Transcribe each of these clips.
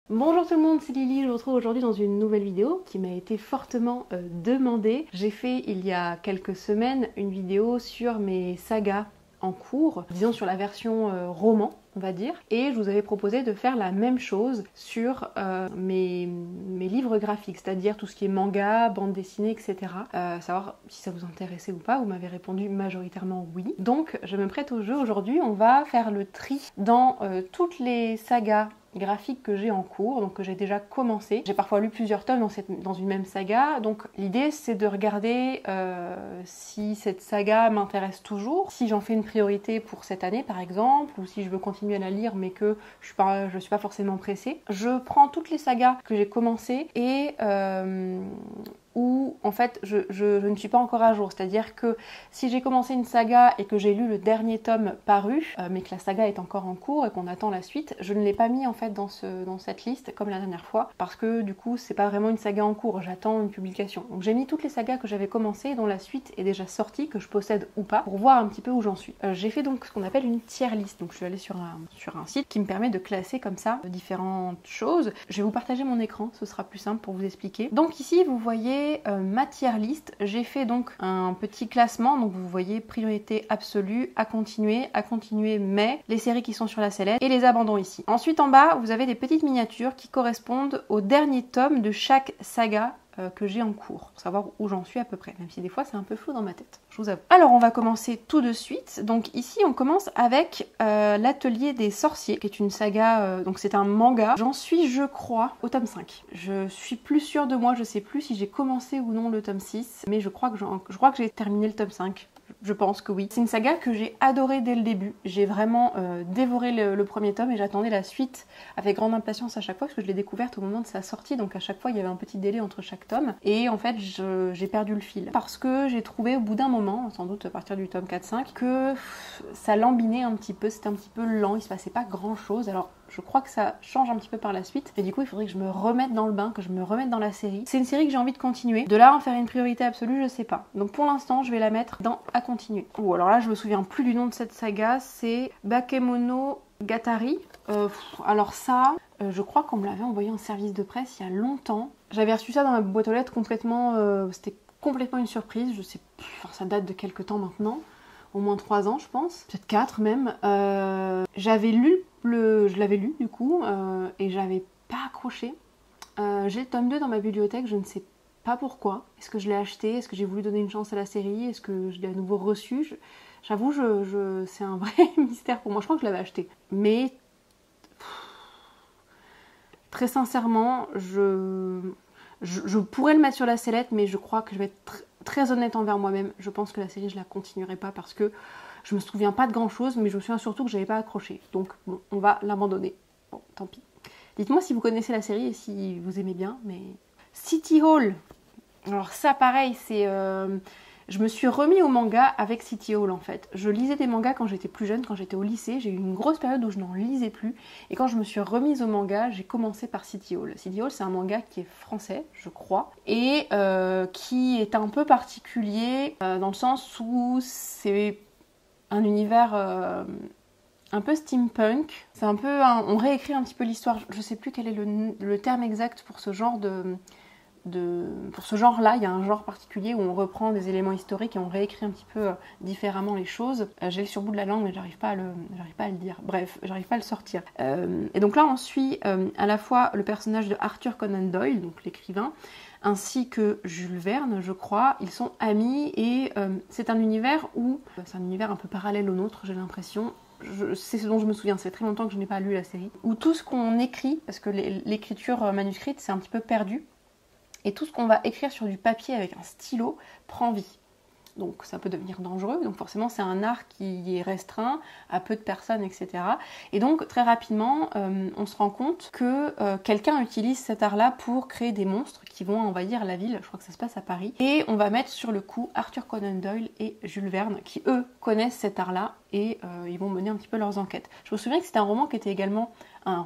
Bonjour tout le monde, c'est Lily, je vous retrouve aujourd'hui dans une nouvelle vidéo qui m'a été fortement demandée. J'ai fait il y a quelques semaines une vidéo sur mes sagas en cours, disons sur la version roman on va dire, et je vous avais proposé de faire la même chose sur mes livres graphiques, c'est-à-dire tout ce qui est manga, bande dessinée, etc. Savoir si ça vous intéressait ou pas, vous m'avez répondu majoritairement oui. Donc je me prête au jeu aujourd'hui, on va faire le tri dans toutes les sagas graphique que j'ai en cours, donc que j'ai déjà commencé. J'ai parfois lu plusieurs tomes dans une même saga, donc l'idée c'est de regarder si cette saga m'intéresse toujours, si j'en fais une priorité pour cette année par exemple, ou si je veux continuer à la lire mais que je suis pas forcément pressée. Je prends toutes les sagas que j'ai commencées et où en fait je ne suis pas encore à jour, c'est-à-dire que si j'ai commencé une saga et que j'ai lu le dernier tome paru, mais que la saga est encore en cours et qu'on attend la suite, je ne l'ai pas mis en fait dans cette liste comme la dernière fois, parce que du coup c'est pas vraiment une saga en cours, j'attends une publication. Donc j'ai mis toutes les sagas que j'avais commencées dont la suite est déjà sortie, que je possède ou pas, pour voir un petit peu où j'en suis. J'ai fait donc ce qu'on appelle une tier list, donc je suis allée sur un site qui me permet de classer comme ça différentes choses. Je vais vous partager mon écran, ce sera plus simple pour vous expliquer. Donc ici vous voyez ma tier list, j'ai fait donc un petit classement, donc vous voyez priorité absolue, à continuer mais les séries qui sont sur la sellette et les abandons ici. Ensuite en bas vous avez des petites miniatures qui correspondent au dernier tome de chaque saga que j'ai en cours, pour savoir où j'en suis à peu près, même si des fois c'est un peu flou dans ma tête, je vous avoue. Alors on va commencer tout de suite, donc ici on commence avec l'Atelier des Sorciers, qui est une saga, donc c'est un manga, j'en suis je crois au tome 5. Je suis plus sûre de moi, je sais plus si j'ai commencé ou non le tome 6, mais je crois que j'ai terminé le tome 5. Je pense que oui. C'est une saga que j'ai adorée dès le début. J'ai vraiment dévoré le premier tome et j'attendais la suite avec grande impatience à chaque fois parce que je l'ai découverte au moment de sa sortie. Donc à chaque fois, il y avait un petit délai entre chaque tome. Et en fait, j'ai perdu le fil. Parce que j'ai trouvé au bout d'un moment, sans doute à partir du tome 4-5, que ça lambinait un petit peu. C'était un petit peu lent. Il se passait pas grand chose. Alors je crois que ça change un petit peu par la suite. Et du coup, il faudrait que je me remette dans le bain, que je me remette dans la série. C'est une série que j'ai envie de continuer. De là, en faire une priorité absolue, je sais pas. Donc pour l'instant, je vais la mettre dans à continuer. Ou alors là, je me souviens plus du nom de cette saga. C'est Bakemono Gatari. Alors ça, je crois qu'on me l'avait envoyé en service de presse il y a longtemps. J'avais reçu ça dans ma boîte aux lettres complètement... C'était complètement une surprise. Je sais plus, enfin, ça date de quelques temps maintenant. Au moins 3 ans, je pense. Peut-être 4 même. J'avais lu je l'avais lu du coup et j'avais pas accroché. J'ai le tome 2 dans ma bibliothèque, je ne sais pas pourquoi. Est-ce que je l'ai acheté? Est-ce que j'ai voulu donner une chance à la série? Est-ce que je l'ai à nouveau reçu? J'avoue, c'est un vrai mystère pour moi. Je crois que je l'avais acheté. Mais très sincèrement, je pourrais le mettre sur la sellette, mais je crois que je vais être très honnête envers moi-même. Je pense que la série, je la continuerai pas parce que je me souviens pas de grand chose, mais je me souviens surtout que j'avais pas accroché. Donc bon, on va l'abandonner. Bon, tant pis. Dites-moi si vous connaissez la série et si vous aimez bien, mais... City Hall. Alors ça pareil, c'est... Je me suis remis au manga avec City Hall en fait. Je lisais des mangas quand j'étais plus jeune, quand j'étais au lycée. J'ai eu une grosse période où je n'en lisais plus. Et quand je me suis remise au manga, j'ai commencé par City Hall. City Hall, c'est un manga qui est français, je crois. Et qui est un peu particulier dans le sens où c'est un univers un peu steampunk. C'est un peu... on réécrit un petit peu l'histoire. Je sais plus quel est le terme exact pour ce genre pour ce genre-là. Il y a un genre particulier où on reprend des éléments historiques et on réécrit un petit peu différemment les choses. J'ai le surbout de la langue mais j'arrive pas à le dire. Bref, j'arrive pas à le sortir. Et donc là on suit à la fois le personnage de Arthur Conan Doyle, donc l'écrivain, ainsi que Jules Verne, je crois. Ils sont amis et c'est un univers où... C'est un univers un peu parallèle au nôtre, j'ai l'impression. C'est ce dont je me souviens, ça fait très longtemps que je n'ai pas lu la série. Où tout ce qu'on écrit, parce que l'écriture manuscrite c'est un petit peu perdu, et tout ce qu'on va écrire sur du papier avec un stylo prend vie. Donc ça peut devenir dangereux, donc forcément c'est un art qui est restreint à peu de personnes, etc. Et donc très rapidement, on se rend compte que quelqu'un utilise cet art-là pour créer des monstres qui vont envahir la ville, je crois que ça se passe à Paris. Et on va mettre sur le coup Arthur Conan Doyle et Jules Verne, qui eux connaissent cet art-là, et ils vont mener un petit peu leurs enquêtes. Je me souviens que c'était un roman qui était également un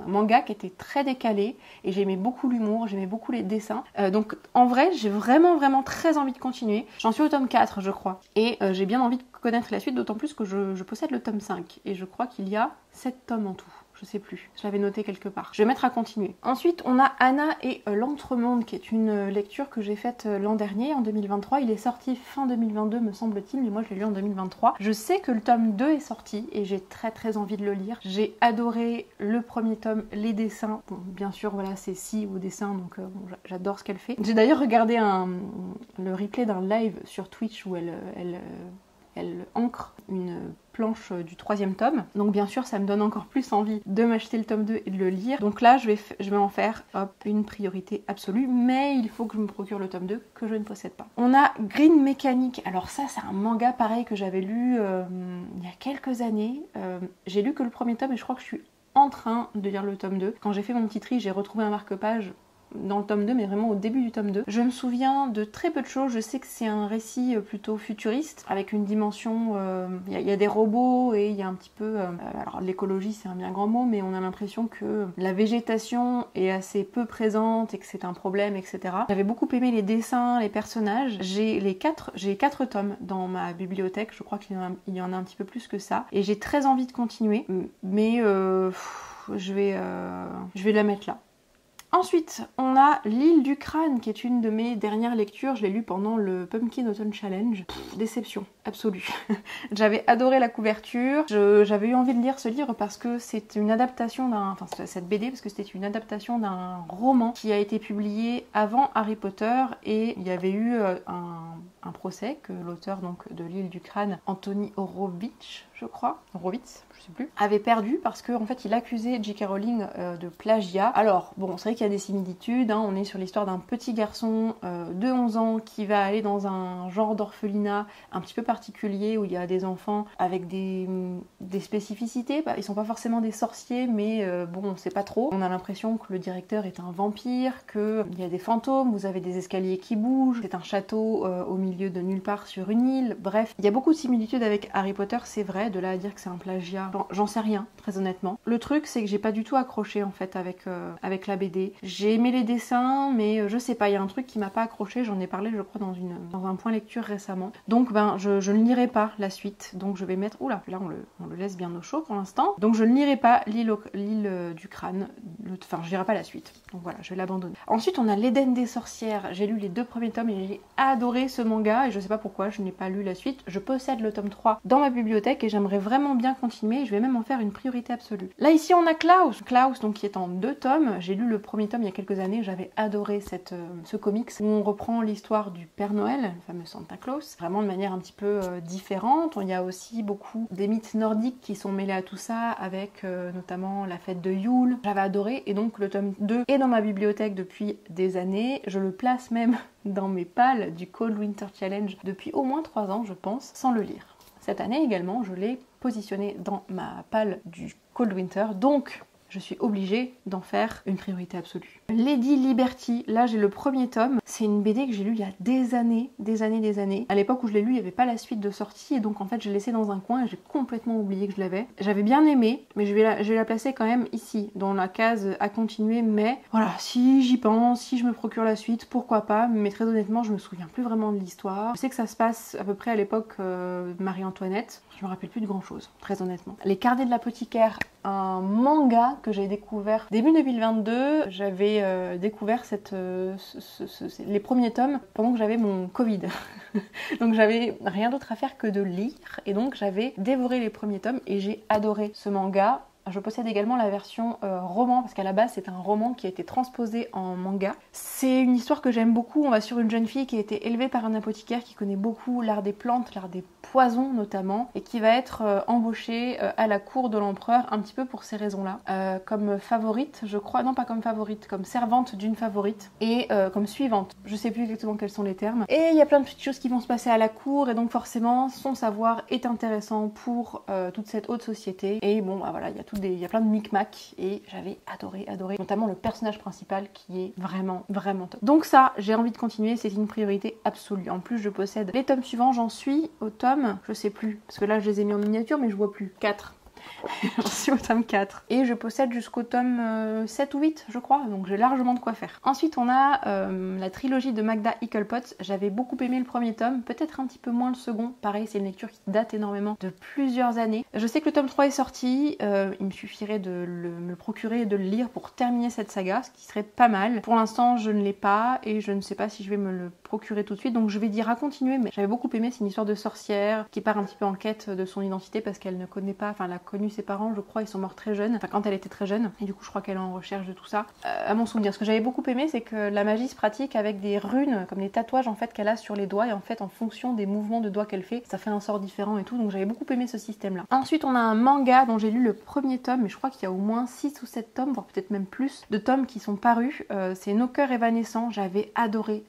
manga qui était très décalé, et j'aimais beaucoup l'humour, j'aimais beaucoup les dessins. Donc en vrai, j'ai vraiment très envie de continuer. J'en suis au tome 4, je crois. Et j'ai bien envie de connaître la suite, d'autant plus que je possède le tome 5. Et je crois qu'il y a 7 tomes en tout. je sais plus, je l'avais noté quelque part. Je vais mettre à continuer. Ensuite, on a Anna et l'Entremonde, qui est une lecture que j'ai faite l'an dernier, en 2023. Il est sorti fin 2022, me semble-t-il, mais moi je l'ai lu en 2023. Je sais que le tome 2 est sorti et j'ai très envie de le lire. J'ai adoré le premier tome, les dessins. Bon, bien sûr, voilà, c'est Si au dessin, donc bon, j'adore ce qu'elle fait. J'ai d'ailleurs regardé le replay d'un live sur Twitch où elle ancre une planche du 3e tome. Donc bien sûr, ça me donne encore plus envie de m'acheter le tome 2 et de le lire. Donc là, je vais en faire une priorité absolue, mais il faut que je me procure le tome 2 que je ne possède pas. On a Green Mechanic. Alors ça, c'est un manga pareil que j'avais lu il y a quelques années. J'ai lu que le premier tome et je crois que je suis en train de lire le tome 2. Quand j'ai fait mon petit tri, j'ai retrouvé un marque-page dans le tome 2, mais vraiment au début du tome 2. Je me souviens de très peu de choses. Je sais que c'est un récit plutôt futuriste, avec une dimension... Il y a des robots et il y a un petit peu... alors l'écologie, c'est un bien grand mot, mais on a l'impression que la végétation est assez peu présente et que c'est un problème, etc. J'avais beaucoup aimé les dessins, les personnages. J'ai 4 tomes dans ma bibliothèque. Je crois qu'il y en a un petit peu plus que ça. Et j'ai très envie de continuer, mais je vais la mettre là. Ensuite, on a L'île du crâne, qui est une de mes dernières lectures. Je l'ai lu pendant le Pumpkin Autumn Challenge. Déception absolue. J'avais adoré la couverture. J'avais eu envie de lire ce livre parce que c'est une adaptation enfin cette BD, parce que c'était une adaptation d'un roman qui a été publié avant Harry Potter, et il y avait eu un procès que l'auteur donc de L'île du crâne, Anthony Horowitz, je crois, Horowitz, je sais plus, avait perdu parce qu'en fait il accusait J.K. Rowling de plagiat. Alors bon, c'est vrai qu'il y a des similitudes, hein. On est sur l'histoire d'un petit garçon de 11 ans qui va aller dans un genre d'orphelinat un petit peu particulier où il y a des enfants avec des spécificités. Ils sont pas forcément des sorciers, mais bon, on sait pas trop. On a l'impression que le directeur est un vampire, qu'il y a des fantômes, vous avez des escaliers qui bougent, c'est un château au milieu de nulle part sur une île. Bref, il y a beaucoup de similitudes avec Harry Potter, c'est vrai. De là à dire que c'est un plagiat, j'en sais rien, très honnêtement. Le truc, c'est que j'ai pas du tout accroché en fait avec la BD. J'ai aimé les dessins, mais je sais pas, il y a un truc qui m'a pas accroché. J'en ai parlé, je crois, dans un point lecture récemment. Donc je ne lirai pas la suite. Donc je vais mettre... Oula, là on le laisse bien au chaud pour l'instant. Donc je ne lirai pas L'île du crâne. Enfin, je lirai pas la suite. Donc voilà, je vais l'abandonner. Ensuite, on a L'Éden des sorcières. J'ai lu les 2 premiers tomes et j'ai adoré ce manga. Et je sais pas pourquoi, je n'ai pas lu la suite. Je possède le tome 3 dans ma bibliothèque et j'aimerais vraiment bien continuer. Je vais même en faire une priorité absolue. Là, ici, on a Klaus. Klaus, donc, qui est en 2 tomes. J'ai lu le premier tome il y a quelques années. J'avais adoré ce comics où on reprend l'histoire du Père Noël, le fameux Santa Claus, vraiment de manière un petit peu différente. Il y a aussi beaucoup des mythes nordiques qui sont mêlés à tout ça, avec notamment la fête de Yule. J'avais adoré, et donc le tome 2 est dans ma bibliothèque depuis des années. Je le place même dans mes pales du Cold Winter Challenge depuis au moins 3 ans, je pense, sans le lire. Cette année également, je l'ai positionné dans ma palle du Cold Winter, donc je suis obligée d'en faire une priorité absolue. Lady Liberty, là j'ai le premier tome. C'est une BD que j'ai lu il y a des années. À l'époque où je l'ai lu, il n'y avait pas la suite de sortie, et donc en fait je l'ai laissé dans un coin et j'ai complètement oublié que je l'avais. J'avais bien aimé, mais je vais la placer quand même ici, dans la case à continuer, mais voilà, si j'y pense, si je me procure la suite, pourquoi pas, mais très honnêtement je me souviens plus vraiment de l'histoire. Je sais que ça se passe à peu près à l'époque Marie-Antoinette. Je me rappelle plus de grand chose, très honnêtement. Les Carnets de l'apothicaire, un manga que j'ai découvert début 2022. J'avais découvert les premiers tomes pendant que j'avais mon Covid. Donc j'avais rien d'autre à faire que de lire, et donc j'avais dévoré les premiers tomes et j'ai adoré ce manga. Je possède également la version roman, parce qu'à la base c'est un roman qui a été transposé en manga. C'est une histoire que j'aime beaucoup. On va sur une jeune fille qui a été élevée par un apothicaire qui connaît beaucoup l'art des plantes, l'art des poisons notamment, et qui va être embauchée à la cour de l'empereur un petit peu pour ces raisons-là. Comme favorite, je crois, non pas comme favorite, comme servante d'une favorite, et comme suivante. Je sais plus exactement quels sont les termes. Et il y a plein de petites choses qui vont se passer à la cour, et donc forcément son savoir est intéressant pour toute cette haute société. Et bon, bah voilà, il y a plein de micmacs, et j'avais adoré, notamment le personnage principal qui est vraiment top. Donc ça, j'ai envie de continuer, c'est une priorité absolue. En plus, je possède les tomes suivants, j'en suis au tome, je sais plus, parce que là je les ai mis en miniature, mais je vois plus, 4. J'en suis au tome 4. Et je possède jusqu'au tome 7 ou 8, je crois, donc j'ai largement de quoi faire. Ensuite, on a la trilogie de Magda Hicklepotts. J'avais beaucoup aimé le premier tome, peut-être un petit peu moins le second. Pareil, c'est une lecture qui date énormément de plusieurs années. Je sais que le tome 3 est sorti, il me suffirait de me le procurer et de le lire pour terminer cette saga, ce qui serait pas mal. Pour l'instant, je ne l'ai pas et je ne sais pas si je vais me le procurer tout de suite, donc je vais dire à continuer, mais j'avais beaucoup aimé. C'est une histoire de sorcière qui part un petit peu en quête de son identité parce qu'elle ne connaît pas, enfin elle a connu ses parents, je crois, ils sont morts très jeunes, enfin quand elle était très jeune, et du coup je crois qu'elle est en recherche de tout ça. À mon souvenir, ce que j'avais beaucoup aimé, c'est que la magie se pratique avec des runes, comme des tatouages en fait qu'elle a sur les doigts, et en fait en fonction des mouvements de doigts qu'elle fait, ça fait un sort différent et tout, donc j'avais beaucoup aimé ce système là. Ensuite on a un manga dont j'ai lu le premier tome, mais je crois qu'il y a au moins 6 ou 7 tomes, voire peut-être même plus, de tomes qui sont parus. C'est Nos cœurs évanescents, j'avais adoré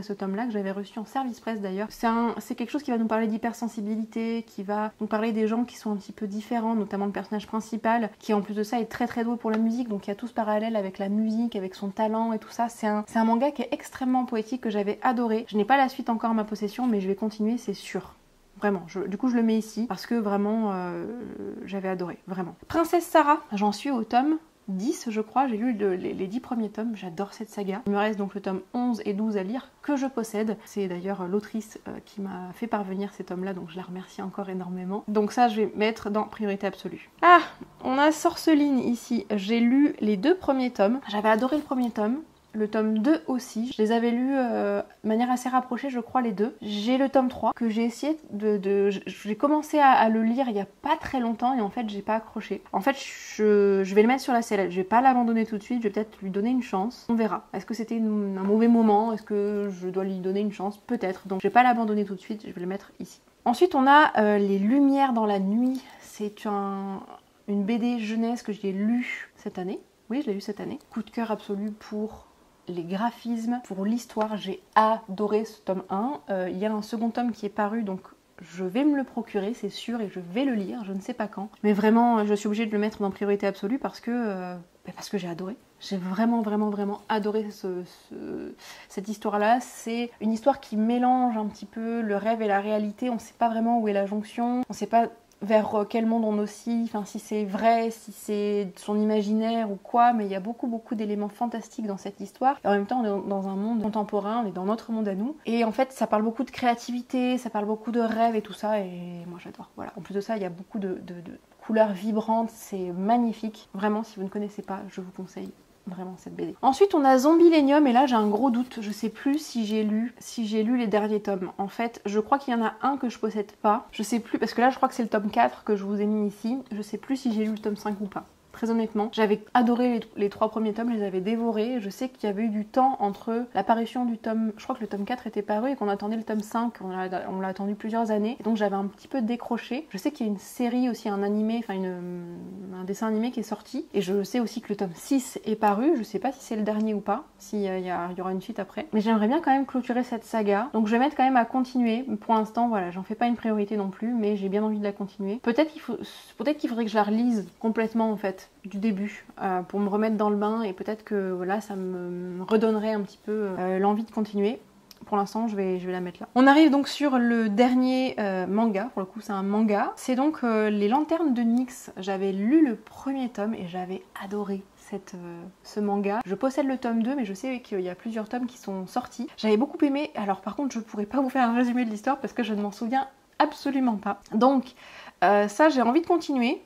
ce tome là, que j'avais reçu en service presse d'ailleurs. C'est quelque chose qui va nous parler d'hypersensibilité, qui va nous parler des gens qui sont un petit peu différents, notamment le personnage principal, qui en plus de ça est très très doué pour la musique, donc il y a tout ce parallèle avec la musique, avec son talent et tout ça. C'est un manga qui est extrêmement poétique, que j'avais adoré. Je n'ai pas la suite encore en ma possession, mais je vais continuer, c'est sûr. Vraiment, du coup je le mets ici, parce que vraiment, j'avais adoré, vraiment. Princesse Sarah, j'en suis au tome 10 je crois, j'ai lu les 10 premiers tomes, j'adore cette saga. Il me reste donc le tome 11 et 12 à lire, que je possède. C'est d'ailleurs l'autrice qui m'a fait parvenir ces tomes là, donc je la remercie encore énormément. Donc ça je vais mettre dans priorité absolue. Ah, on a Sorceline ici, j'ai lu les 2 premiers tomes, j'avais adoré le premier tome. Le tome 2 aussi, je les avais lus de manière assez rapprochée, je crois, les deux. J'ai le tome 3 que j'ai essayé j'ai commencé à le lire il y a pas très longtemps et en fait j'ai pas accroché. En fait je vais le mettre sur la sellette, je vais pas l'abandonner tout de suite, je vais peut-être lui donner une chance, on verra. Est-ce que c'était un mauvais moment? Est-ce que je dois lui donner une chance? Peut-être, donc je vais pas l'abandonner tout de suite, je vais le mettre ici. Ensuite on a Les Lumières dans la nuit, c'est une BD jeunesse que j'ai lue cette année. Oui, je l'ai lu cette année. Coup de cœur absolu pour les graphismes, pour l'histoire, j'ai adoré ce tome 1. Il y a un second tome qui est paru, donc je vais me le procurer, c'est sûr, et je vais le lire, je ne sais pas quand. Mais vraiment, je suis obligée de le mettre dans priorité absolue parce que j'ai adoré. J'ai vraiment adoré cette histoire-là. C'est une histoire qui mélange un petit peu le rêve et la réalité. On ne sait pas vraiment où est la jonction, on ne sait pas vers quel monde on oscille, enfin si c'est vrai, si c'est son imaginaire ou quoi, mais il y a beaucoup d'éléments fantastiques dans cette histoire. Et en même temps, on est dans un monde contemporain, on est dans notre monde à nous. Et en fait, ça parle beaucoup de créativité, ça parle beaucoup de rêve et tout ça, et moi j'adore. Voilà. En plus de ça, il y a beaucoup de couleurs vibrantes, c'est magnifique. Vraiment, si vous ne connaissez pas, je vous conseille vraiment cette BD. Ensuite on a Zombielenium, et là j'ai un gros doute, je sais plus si j'ai lu les derniers tomes. En fait je crois qu'il y en a un que je possède pas, je sais plus, parce que là je crois que c'est le tome 4 que je vous ai mis ici, je sais plus si j'ai lu le tome 5 ou pas. Très honnêtement, j'avais adoré les 3 premiers tomes, je les avais dévorés. Je sais qu'il y avait eu du temps entre l'apparition du tome, je crois que le tome 4 était paru et qu'on attendait le tome 5, on l'a attendu plusieurs années, et donc j'avais un petit peu décroché. Je sais qu'il y a une série aussi, un animé, enfin un dessin animé qui est sorti, et je sais aussi que le tome 6 est paru, je sais pas si c'est le dernier ou pas, s'il y aura une suite après. Mais j'aimerais bien quand même clôturer cette saga, donc je vais mettre quand même à continuer. Pour l'instant, voilà, j'en fais pas une priorité non plus, mais j'ai bien envie de la continuer. Peut-être qu'il faudrait que je la relise complètement en fait, du début, pour me remettre dans le bain, et peut-être que voilà, ça me redonnerait un petit peu l'envie de continuer. Pour l'instant, je vais la mettre là. On arrive donc sur le dernier manga, pour le coup c'est un manga. C'est donc Les Lanternes de Nyx. J'avais lu le premier tome et j'avais adoré ce manga. Je possède le tome 2, mais je sais qu'il y a plusieurs tomes qui sont sortis. J'avais beaucoup aimé, alors par contre je pourrais pas vous faire un résumé de l'histoire parce que je ne m'en souviens absolument pas. Donc ça, j'ai envie de continuer.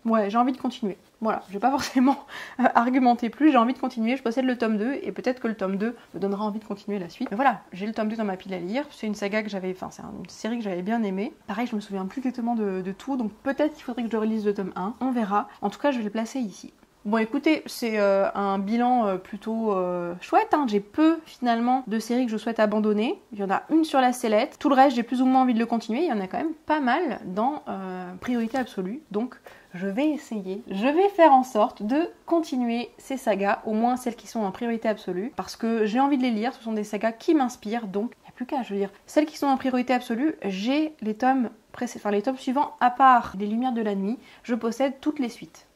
Ouais, j'ai envie de continuer. Voilà, je vais pas forcément argumenter plus, j'ai envie de continuer, je possède le tome 2 et peut-être que le tome 2 me donnera envie de continuer la suite. Mais voilà, j'ai le tome 2 dans ma pile à lire, c'est une saga que j'avais, enfin c'est une série que j'avais bien aimée. Pareil, je me souviens plus exactement de tout, donc peut-être qu'il faudrait que je relise le tome 1, on verra. En tout cas, je vais le placer ici. Bon écoutez, c'est un bilan plutôt chouette, hein. J'ai peu finalement de séries que je souhaite abandonner. Il y en a une sur la sellette, tout le reste j'ai plus ou moins envie de le continuer. Il y en a quand même pas mal dans priorité absolue, donc je vais essayer, je vais faire en sorte de continuer ces sagas, au moins celles qui sont en priorité absolue, parce que j'ai envie de les lire, ce sont des sagas qui m'inspirent, donc il n'y a plus qu'à, je veux dire, celles qui sont en priorité absolue, j'ai les tomes suivants, à part Les Lumières de la nuit, je possède toutes les suites.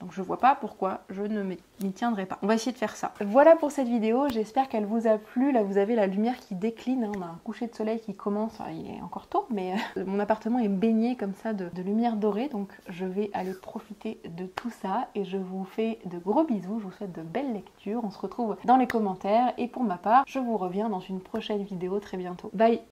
Donc je vois pas pourquoi je ne m'y tiendrai pas. On va essayer de faire ça. Voilà pour cette vidéo, j'espère qu'elle vous a plu. Là vous avez la lumière qui décline, hein. On a un coucher de soleil qui commence, il est encore tôt, mais mon appartement est baigné comme ça de lumière dorée, donc je vais aller profiter de tout ça et je vous fais de gros bisous, je vous souhaite de belles lectures, on se retrouve dans les commentaires et pour ma part, je vous reviens dans une prochaine vidéo très bientôt. Bye!